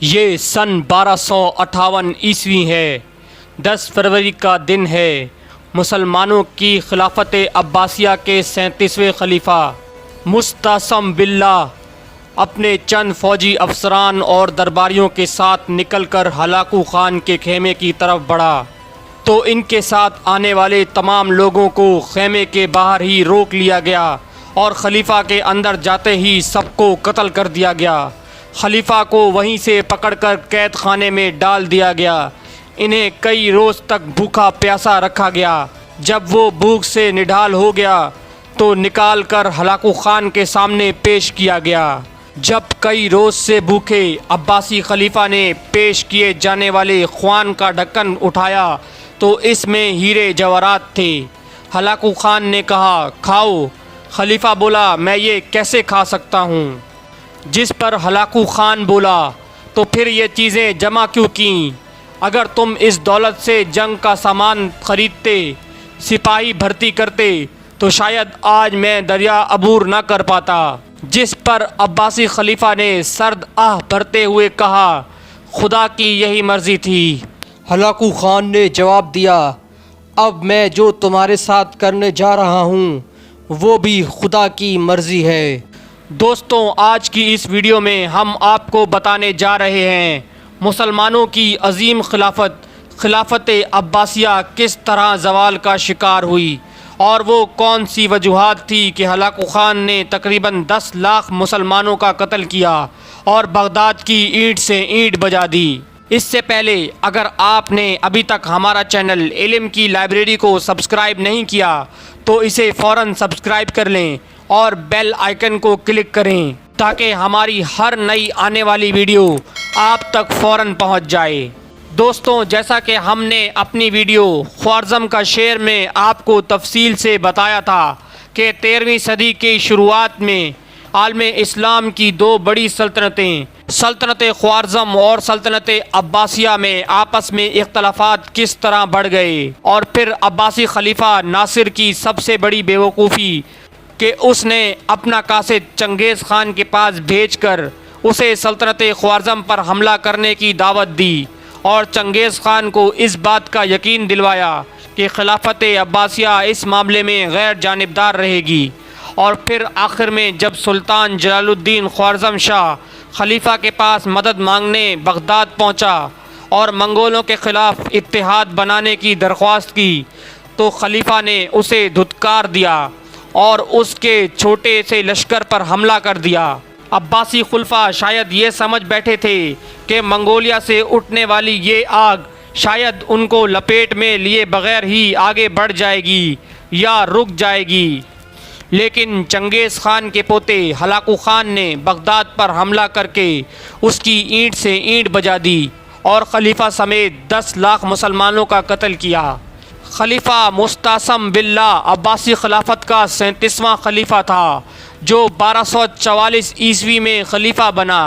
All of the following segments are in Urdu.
یہ سن 1258 عیسوی ہے۔ 10 فروری کا دن ہے۔ مسلمانوں کی خلافت عباسیہ کے 37ویں خلیفہ مستعصم باللہ اپنے چند فوجی افسران اور درباریوں کے ساتھ نکل کر ہلاکو خان کے خیمے کی طرف بڑھا تو ان کے ساتھ آنے والے تمام لوگوں کو خیمے کے باہر ہی روک لیا گیا اور خلیفہ کے اندر جاتے ہی سب کو قتل کر دیا گیا۔ خلیفہ کو وہیں سے پکڑ کر قید خانے میں ڈال دیا گیا۔ انہیں کئی روز تک بھوکا پیاسا رکھا گیا۔ جب وہ بھوک سے نڈھال ہو گیا تو نکال کر ہلاکو خان کے سامنے پیش کیا گیا۔ جب کئی روز سے بھوکے عباسی خلیفہ نے پیش کیے جانے والے خوان کا ڈھکن اٹھایا تو اس میں ہیرے جواہرات تھے۔ ہلاکو خان نے کہا، کھاؤ۔ خلیفہ بولا، میں یہ کیسے کھا سکتا ہوں؟ جس پر ہلاکو خان بولا، تو پھر یہ چیزیں جمع کیوں کیں؟ اگر تم اس دولت سے جنگ کا سامان خریدتے، سپاہی بھرتی کرتے تو شاید آج میں دریا عبور نہ کر پاتا۔ جس پر عباسی خلیفہ نے سرد آہ بھرتے ہوئے کہا، خدا کی یہی مرضی تھی۔ ہلاکو خان نے جواب دیا، اب میں جو تمہارے ساتھ کرنے جا رہا ہوں وہ بھی خدا کی مرضی ہے۔ دوستوں، آج کی اس ویڈیو میں ہم آپ کو بتانے جا رہے ہیں مسلمانوں کی عظیم خلافت عباسیہ کس طرح زوال کا شکار ہوئی اور وہ کون سی وجوہات تھی کہ ہلاکو خان نے تقریباً 10 لاکھ مسلمانوں کا قتل کیا اور بغداد کی اینٹ سے اینٹ بجا دی۔ اس سے پہلے اگر آپ نے ابھی تک ہمارا چینل علم کی لائبریری کو سبسکرائب نہیں کیا تو اسے فوراً سبسکرائب کر لیں اور بیل آئیکن کو کلک کریں تاکہ ہماری ہر نئی آنے والی ویڈیو آپ تک فوراً پہنچ جائے۔ دوستوں، جیسا کہ ہم نے اپنی ویڈیو خوارزم کا شعر میں آپ کو تفصیل سے بتایا تھا کہ 13ویں صدی کی شروعات میں عالم اسلام کی 2 بڑی سلطنتیں سلطنت خوارزم اور سلطنت عباسیہ میں آپس میں اختلافات کس طرح بڑھ گئے، اور پھر عباسی خلیفہ ناصر کی سب سے بڑی بیوقوفی کہ اس نے اپنا قاصد چنگیز خان کے پاس بھیج کر اسے سلطنت خوارزم پر حملہ کرنے کی دعوت دی اور چنگیز خان کو اس بات کا یقین دلوایا کہ خلافت عباسیہ اس معاملے میں غیر جانبدار رہے گی۔ اور پھر آخر میں جب سلطان جلال الدین خوارزم شاہ خلیفہ کے پاس مدد مانگنے بغداد پہنچا اور منگولوں کے خلاف اتحاد بنانے کی درخواست کی تو خلیفہ نے اسے دھتکار دیا اور اس کے چھوٹے سے لشکر پر حملہ کر دیا۔ عباسی خلفاء شاید یہ سمجھ بیٹھے تھے کہ منگولیا سے اٹھنے والی یہ آگ شاید ان کو لپیٹ میں لیے بغیر ہی آگے بڑھ جائے گی یا رک جائے گی، لیکن چنگیز خان کے پوتے ہلاکو خان نے بغداد پر حملہ کر کے اس کی اینٹ سے اینٹ بجا دی اور خلیفہ سمیت 10 لاکھ مسلمانوں کا قتل کیا۔ خلیفہ مستعصم باللہ عباسی خلافت کا 37واں خلیفہ تھا جو 1244 عیسوی میں خلیفہ بنا۔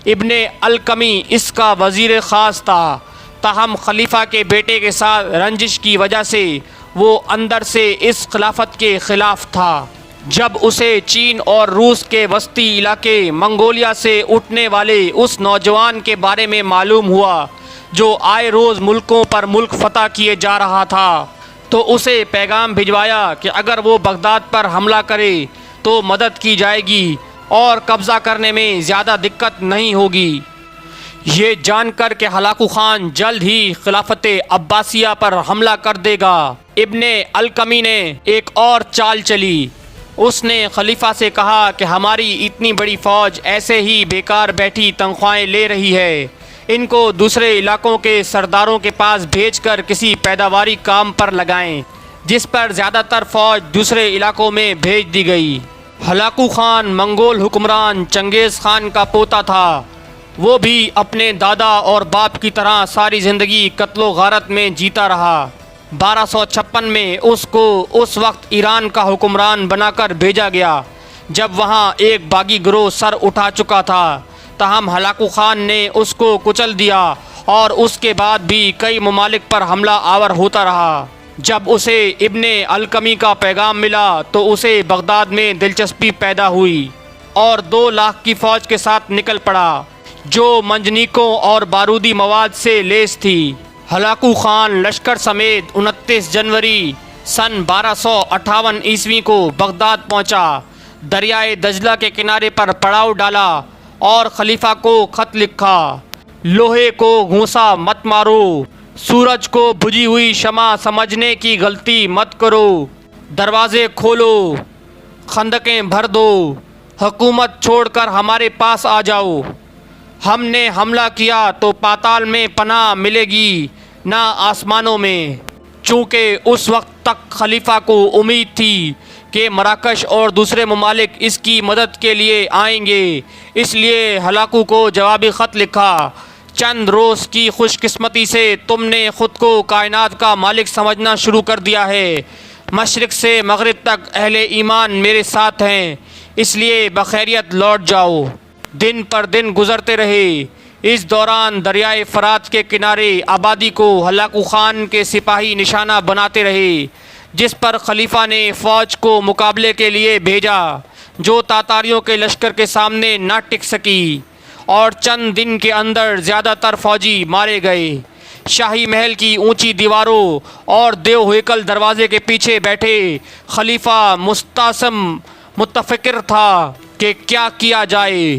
ابن القمی اس کا وزیر خاص تھا، تاہم خلیفہ کے بیٹے کے ساتھ رنجش کی وجہ سے وہ اندر سے اس خلافت کے خلاف تھا۔ جب اسے چین اور روس کے وسطی علاقے منگولیا سے اٹھنے والے اس نوجوان کے بارے میں معلوم ہوا جو آئے روز ملکوں پر ملک فتح کیے جا رہا تھا تو اسے پیغام بھجوایا کہ اگر وہ بغداد پر حملہ کرے تو مدد کی جائے گی اور قبضہ کرنے میں زیادہ دقت نہیں ہوگی۔ یہ جان کر کہ ہلاکو خان جلد ہی خلافت عباسیہ پر حملہ کر دے گا، ابن القمی نے ایک اور چال چلی۔ اس نے خلیفہ سے کہا کہ ہماری اتنی بڑی فوج ایسے ہی بیکار بیٹھی تنخواہیں لے رہی ہے، ان کو دوسرے علاقوں کے سرداروں کے پاس بھیج کر کسی پیداواری کام پر لگائیں، جس پر زیادہ تر فوج دوسرے علاقوں میں بھیج دی گئی۔ ہلاکو خان منگول حکمران چنگیز خان کا پوتا تھا۔ وہ بھی اپنے دادا اور باپ کی طرح ساری زندگی قتل و غارت میں جیتا رہا۔ 1256 میں اس کو اس وقت ایران کا حکمران بنا کر بھیجا گیا جب وہاں ایک باغی گروہ سر اٹھا چکا تھا، تاہم ہلاکو خان نے اس کو کچل دیا اور اس کے بعد بھی کئی ممالک پر حملہ آور ہوتا رہا۔ جب اسے ابن القمی کا پیغام ملا تو اسے بغداد میں دلچسپی پیدا ہوئی اور 2 لاکھ کی فوج کے ساتھ نکل پڑا۔ جو منجنیقوں اور بارودی مواد سے لیس تھی۔ ہلاکو خان لشکر سمیت 29 جنوری سن 1258 عیسوی کو بغداد پہنچا، دریائے دجلہ کے کنارے پر پڑاؤ ڈالا اور خلیفہ کو خط لکھا: لوہے کو گھونسا مت مارو، سورج کو بجھی ہوئی شمع سمجھنے کی غلطی مت کرو، دروازے کھولو، خندقیں بھر دو، حکومت چھوڑ کر ہمارے پاس آ جاؤ۔ ہم نے حملہ کیا تو پاتال میں پناہ ملے گی نہ آسمانوں میں۔ چونکہ اس وقت تک خلیفہ کو امید تھی کہ مراکش اور دوسرے ممالک اس کی مدد کے لیے آئیں گے، اس لیے ہلاکو کو جوابی خط لکھا: چند روز کی خوش قسمتی سے تم نے خود کو کائنات کا مالک سمجھنا شروع کر دیا ہے۔ مشرق سے مغرب تک اہل ایمان میرے ساتھ ہیں، اس لیے بخیریت لوٹ جاؤ۔ دن پر دن گزرتے رہے۔ اس دوران دریائے فرات کے کنارے آبادی کو ہلاکو خان کے سپاہی نشانہ بناتے رہے، جس پر خلیفہ نے فوج کو مقابلے کے لیے بھیجا، جو تاتاریوں کے لشکر کے سامنے نہ ٹک سکی، اور چند دن کے اندر زیادہ تر فوجی مارے گئے۔ شاہی محل کی اونچی دیواروں اور دیو ہیکل دروازے کے پیچھے بیٹھے خلیفہ مستعصم متفکر تھا کہ کیا کیا جائے۔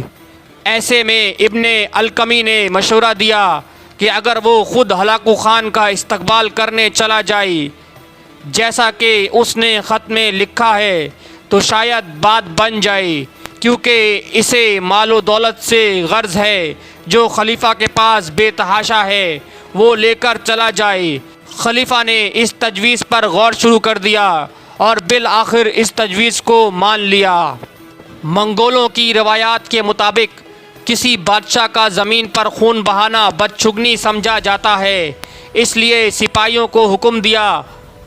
ایسے میں ابن القمی نے مشورہ دیا کہ اگر وہ خود ہلاکو خان کا استقبال کرنے چلا جائے جیسا کہ اس نے خط میں لکھا ہے تو شاید بات بن جائے، کیونکہ اسے مال و دولت سے غرض ہے جو خلیفہ کے پاس بے تحاشا ہے، وہ لے کر چلا جائے۔ خلیفہ نے اس تجویز پر غور شروع کر دیا اور بالآخر اس تجویز کو مان لیا۔ منگولوں کی روایات کے مطابق کسی بادشاہ کا زمین پر خون بہانا بدشگنی سمجھا جاتا ہے، اس لیے سپاہیوں کو حکم دیا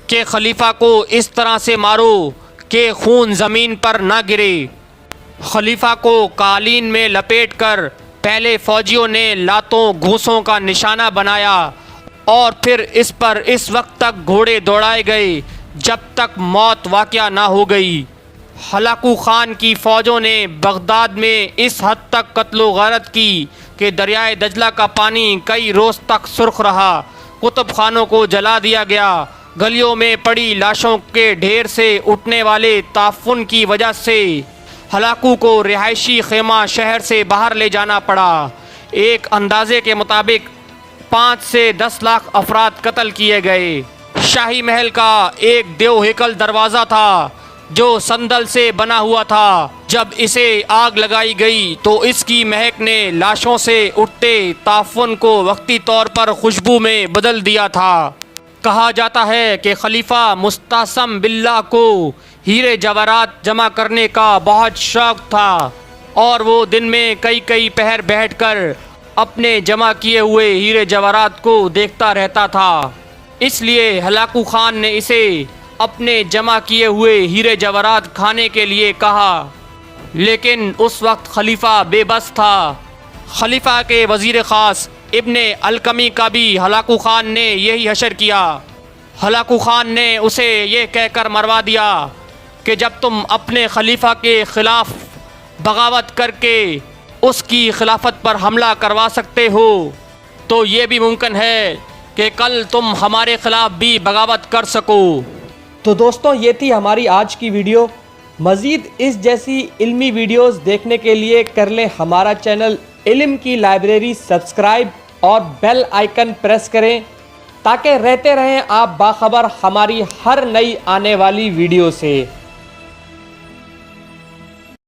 کہ خلیفہ کو اس طرح سے مارو کہ خون زمین پر نہ گرے۔ خلیفہ کو قالین میں لپیٹ کر پہلے فوجیوں نے لاتوں گھوسوں کا نشانہ بنایا اور پھر اس پر اس وقت تک گھوڑے دوڑائے گئے جب تک موت واقع نہ ہو گئی۔ ہلاکو خان کی فوجوں نے بغداد میں اس حد تک قتل و غارت کی کہ دریائے دجلہ کا پانی کئی روز تک سرخ رہا، کتب خانوں کو جلا دیا گیا، گلیوں میں پڑی لاشوں کے ڈھیر سے اٹھنے والے تعفن کی وجہ سے ہلاکو کو رہائشی خیمہ شہر سے باہر لے جانا پڑا۔ ایک اندازے کے مطابق 5 سے 10 لاکھ افراد قتل کیے گئے۔ شاہی محل کا ایک دیو ہیکل دروازہ تھا جو سندل سے بنا ہوا تھا، جب اسے آگ لگائی گئی تو اس کی مہک نے لاشوں سے اٹھتے تعفن کو وقتی طور پر خوشبو میں بدل دیا تھا۔ کہا جاتا ہے کہ خلیفہ مستعصم باللہ کو ہیرے جواہرات جمع کرنے کا بہت شوق تھا اور وہ دن میں کئی پہر بیٹھ کر اپنے جمع کیے ہوئے ہیرے جواہرات کو دیکھتا رہتا تھا، اس لیے ہلاکو خان نے اسے اپنے جمع کیے ہوئے ہیرے جواہرات کھانے کے لیے کہا، لیکن اس وقت خلیفہ بے بس تھا۔ خلیفہ کے وزیر خاص ابن القمی کا بھی ہلاکو خان نے یہی حشر کیا۔ ہلاکو خان نے اسے یہ کہہ کر مروا دیا کہ جب تم اپنے خلیفہ کے خلاف بغاوت کر کے اس کی خلافت پر حملہ کروا سکتے ہو تو یہ بھی ممکن ہے کہ کل تم ہمارے خلاف بھی بغاوت کر سکو۔ تو دوستوں، یہ تھی ہماری آج کی ویڈیو۔ مزید اس جیسی علمی ویڈیوز دیکھنے کے لیے کر لیں ہمارا چینل علم کی لائبریری سبسکرائب اور بیل آئیکن پریس کریں تاکہ رہتے رہیں آپ باخبر ہماری ہر نئی آنے والی ویڈیو سے۔